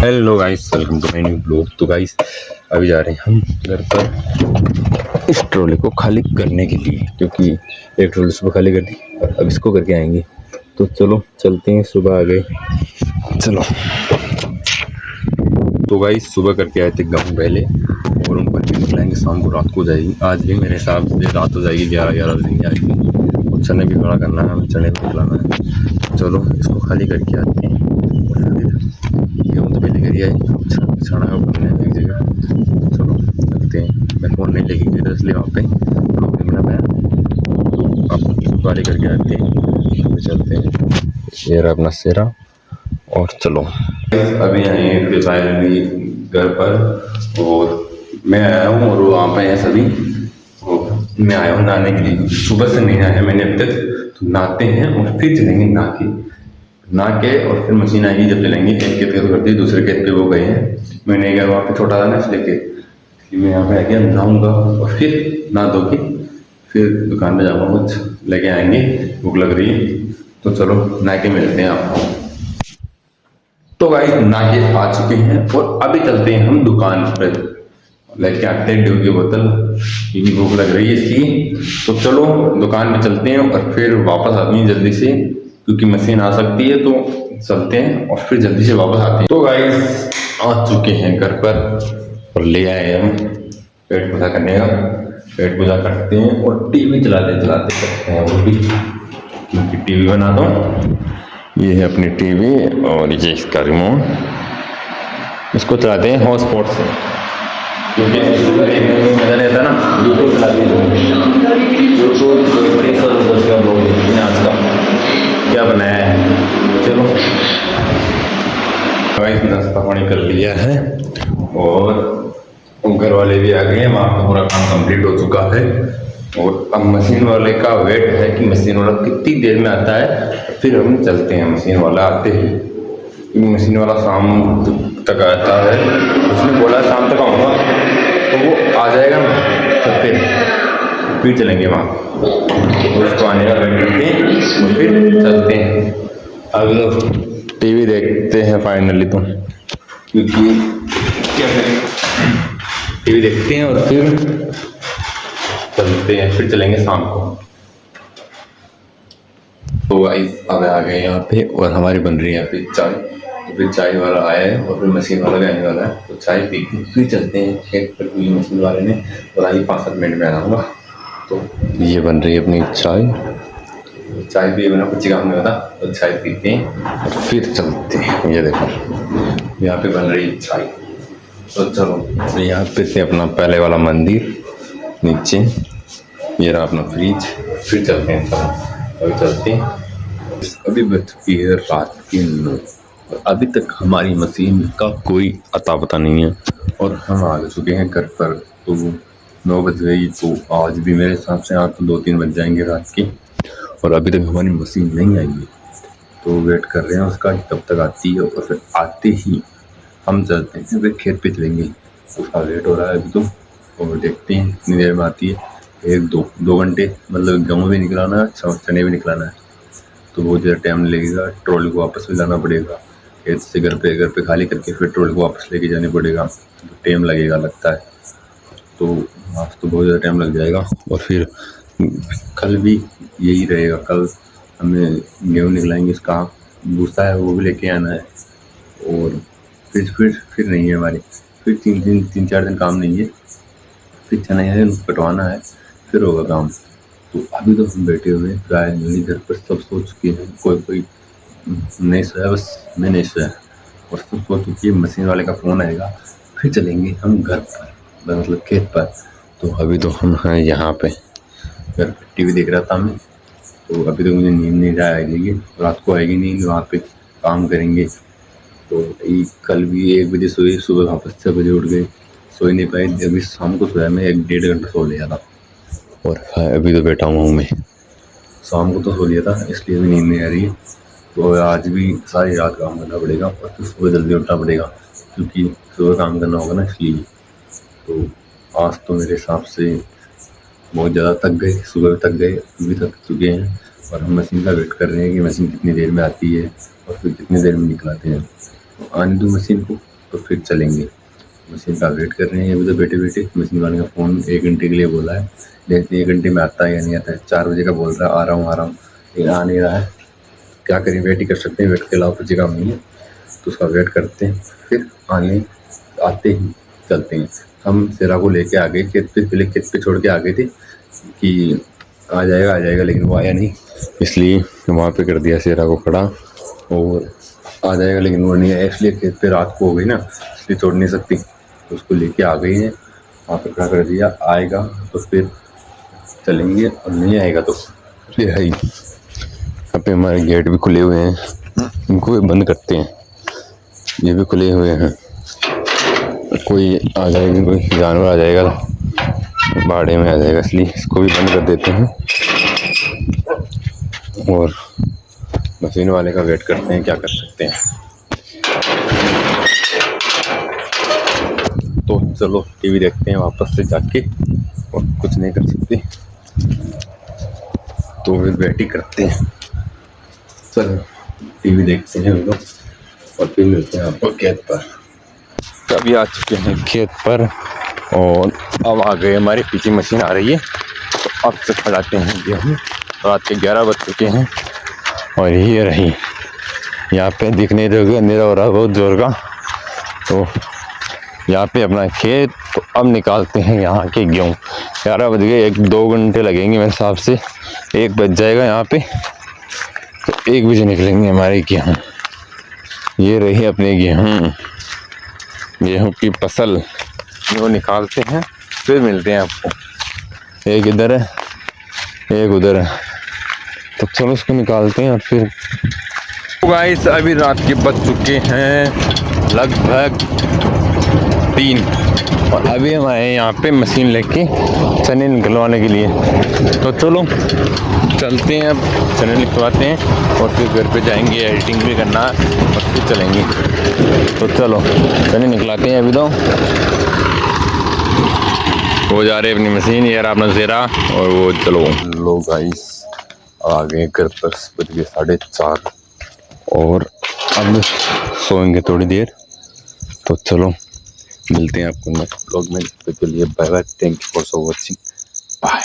Hello guys, welcome to my new blog. तो guys अभी जा रहे हैं हम घर पर इस ट्रॉली को खाली करने के लिए, क्योंकि एक ट्रॉली सुबह खाली कर दी और अब इसको करके आएंगे। तो चलो चलते हैं, सुबह आ गए। चलो तो गाइस सुबह करके आए थे गाँव पहले, और उन पर भी निकलाएंगे शाम को, रात को जाएगी। आज भी मेरे हिसाब से रात हो जाएगी, 11 बजे आएगी। और चने भी खड़ा करना है, हमें चने भी निकलाना है। चलो इसको खाली करके आते हैं और फिर गेहूँ तो पहले करिए छाना है एक जगह। चलो चलते हैं। मैं फ़ोन नहीं लेके गया इसलिए वहाँ पे लोग नहीं बना पाया। तो आप इसको खाली करके आते हैं, तो चलते हैं। ये रहा अपना सेरा। और चलो अभी यहाँ भी घर पर, और मैं आया हूँ और वहाँ पे हैं सभी। मैं आया हूँ नहाने के लिए, सुबह से नहीं आया मैंने अभी तक। तो नहाते हैं और फिर चलेंगे नहा के और फिर मशीन आएगी जब चलेंगे। एक खेत तो कर दी, दूसरे खेत पे वो गए हैं। मैंने गया वहाँ पे छोटा था ना, इसलिए कि मैं यहाँ पे आ गया, नहाऊंगा और फिर नहा धो के फिर दुकान में जाऊँगा, कुछ लेके आएंगे। भूख लग रही है, तो चलो नहा के मिलते हैं आपको। तो गाइस नहा के आ चुके हैं और अभी चलते हैं हम दुकान पर, लेके आते हैं ड्यू की बोतल, क्योंकि भूख लग रही है इसकी। तो चलो दुकान पे चलते हैं और फिर वापस आते हैं जल्दी से, क्योंकि मशीन आ सकती है। तो चलते हैं और फिर जल्दी से वापस आते हैं। तो गाइस आ चुके हैं घर पर और ले आए हम पेट पूजा करने का। पेट पूजा करते हैं और टीवी चलाते करते हैं वो भी, क्योंकि टीवी बना दो। ये है अपनी टीवी और ये इसका रिमोट, इसको चलाते हैं हॉटस्पॉट से, क्योंकि मजा रहता ना। यूट्यूब चलाते हैं, यूट्यूब का ब्लॉग देखते हैं आज का क्या बनाया है। चलो नाश्ता पानी कर लिया है और घर वाले भी आ गए हैं, वहाँ का पूरा काम कंप्लीट हो चुका है। और अब मशीन वाले का वेट है कि मशीन वाला कितनी देर में आता है, फिर हम चलते हैं मशीन वाला आते ही। मशीन वाला शाम तक आता है, उसने बोला शाम तक आऊँगा, तो वो आ जाएगा तो फिर चलेंगे वहाँ। तो उसको आने का वेट करते हैं और फिर चलते हैं। अब टीवी देखते हैं फाइनली, तो क्योंकि क्या करें, टीवी देखते हैं और फिर चलते हैं, फिर चलेंगे शाम को। तो गाइस अब आ गए यहाँ पे और हमारी बन रही है यहाँ पे चाय। तो फिर चाय वाला आया है और फिर मशीन वाला भी आने वाला है, तो चाय पी के फिर चलते हैं खेत पर, हुई मशीन वाले ने और आई 5-7 मिनट में आऊँगा। तो ये बन रही है अपनी चाय भी बना, कुछ काम नहीं होता, तो चाय पीते हैं फिर चलते हैं। ये देखो यहाँ पे बन रही है चाय। तो चलो यहाँ पे से अपना पहले वाला मंदिर नीचे, ये रहा अपना फ्रिज। फिर चलते हैं, चलो अभी चलते हैं। अभी बज चुकी है रात की 9 और अभी तक हमारी मशीन का कोई अता पता नहीं है और हम आ चुके हैं घर पर। तो 9 बज गई, तो आज भी मेरे हिसाब से आज तो 2-3 बज जाएंगे रात के, और अभी तक हमारी मशीन नहीं आई है। तो वेट कर रहे हैं उसका कब तक आती है, और फिर आते ही हम चलते हैं, फिर खेत पे चलेंगे। उसका वेट हो रहा है अभी तो, और देखते हैं कितनी देर में आती है। 1-2 घंटे, मतलब गेहूँ भी निकलाना है, चने भी निकलाना है, तो बहुत ज़्यादा टाइम लगेगा। ट्रॉली को वापस भी लाना पड़ेगा खेत से, घर पे खाली करके फिर ट्रॉली को वापस लेके जाने पड़ेगा, तो टाइम लगेगा लगता है। तो आज तो बहुत ज़्यादा टाइम लग जाएगा। और फिर कल भी यही रहेगा, कल हमें गेहूँ निकलाएंगे, उसका भूसा है वो भी लेके आना है। और फिर नहीं है हमारी, फिर 3-4 दिन काम नहीं है, फिर चना है कटवाना है, फिर होगा काम। तो अभी तो हम बैठे हुए हैं, प्राय नहीं घर पर सब सो चुके हैं, कोई नहीं सोया, बस मैं नहीं सोया और सब सो चुकी है। मशीन वाले का फ़ोन आएगा, फिर चलेंगे हम घर पर, मतलब खेत पर। तो अभी तो हम हैं यहाँ पे, घर पर टीवी देख रहा था मैं। तो अभी तो मुझे नींद नहीं आएगी, रात को आएगी नींद, वहाँ पे काम करेंगे। तो कल भी 1 बजे सोए, सुबह वापस 6 बजे उठ गए, सो ही नहीं पाए। अभी शाम को सोया मैं, 1-1.5 घंटा सो लिया था, और अभी तो बैठा हुआ हूँ मैं। शाम को तो सो लिया था, इसलिए भी नींद नहीं आ रही है। तो आज भी सारी रात काम करना पड़ेगा और फिर सुबह जल्दी उठना पड़ेगा, क्योंकि सुबह काम करना होगा ना, इसलिए। तो आज तो मेरे हिसाब से बहुत ज़्यादा थक गए, सुबह भी थक गए, अभी थक चुके हैं। और हम मशीन का वेट कर रहे हैं कि मशीन कितनी देर में आती है और फिर कितनी देर में निकलाते हैं। तो आने दो मशीन को, तो फिर चलेंगे। मशीन का वेट कर रहे हैं अभी तो बैठे बैठे। मशीन वाले का फ़ोन 1 घंटे के लिए बोला है, देखते हैं 1 घंटे में आता है या नहीं आता है। 4 बजे का बोल रहा है आ रहा हूँ, लेकिन आ नहीं रहा है। क्या करें, वेट ही कर सकते हैं, वेट के अलावा कुछ काम नहीं है। तो उसका वेट करते हैं, फिर आते ही चलते हैं। हम सिरा को लेके आ गए खेत पे, पहले खेत पे छोड़ के आ गए थे कि आ जाएगा, लेकिन वो आया नहीं, इसलिए वहाँ पे कर दिया सिरा को खड़ा। और आ जाएगा लेकिन वो नहीं आया, इसलिए खेत पे रात को हो गई ना, इसलिए छोड़ नहीं सकती, तो उसको लेके आ गई है। वहाँ पे खड़ा कर दिया, आएगा तो फिर चलेंगे, और नहीं आएगा तो फिर है ही। यहाँ पे हमारे गेट भी खुले हुए हैं, इनको भी बंद करते हैं। ये भी खुले हुए हैं, कोई आ जाएगा, कोई जानवर आ जाएगा बाड़े में आ जाएगा, इसलिए इसको भी बंद कर देते हैं। और मशीन वाले का वेट करते हैं, क्या कर सकते हैं। तो चलो टीवी देखते हैं वापस से जाके, और कुछ नहीं कर सकते तो फिर वेट ही करते हैं। चलो टीवी देखते हैं हम लोग, और फिर मिलते हैं आपको खेत पर। अभी आ चुके हैं खेत पर, और अब आ गए, हमारी पीछे मशीन आ रही है, तो अब से खड़ाते हैं गेहूँ। रात के 11 बज चुके हैं, और ये रही यहाँ पे दिखने दोगे, अंधेरा हो रहा है बहुत जोर का। तो यहाँ पे अपना खेत, तो अब निकालते हैं यहाँ के गेहूँ। 11 बज गए, 1-2 घंटे लगेंगे मेरे हिसाब से, 1 बज जाएगा यहाँ पे, तो 1 बजे निकलेंगे हमारे गेहूँ। ये रही अपने गेहूँ की फसल, वो निकालते हैं, फिर मिलते हैं आपको। एक इधर है, एक उधर है, तो चलो उसको निकालते हैं और फिर। गाइस अभी रात के बज चुके हैं लगभग 3, और अभी हम आए यहाँ पे मशीन लेके चने निकलवाने के लिए। तो चलो चलते हैं, अब चने निकलवाते हैं, और फिर घर पे जाएंगे, एडिटिंग भी करना है, और फिर चलेंगे। तो चलो चने निकलाते हैं। अभी तो वो जा रहे अपनी मशीन, यार अपना ज़ेरा, और वो चलो लो गाइस आ गए घर पर। बज गए 4:30, और अब सोएंगे थोड़ी देर। तो चलो मिलते हैं आपको नेक्स्ट ब्लॉग में, तब तक के लिए bye bye, thank you for watching, bye.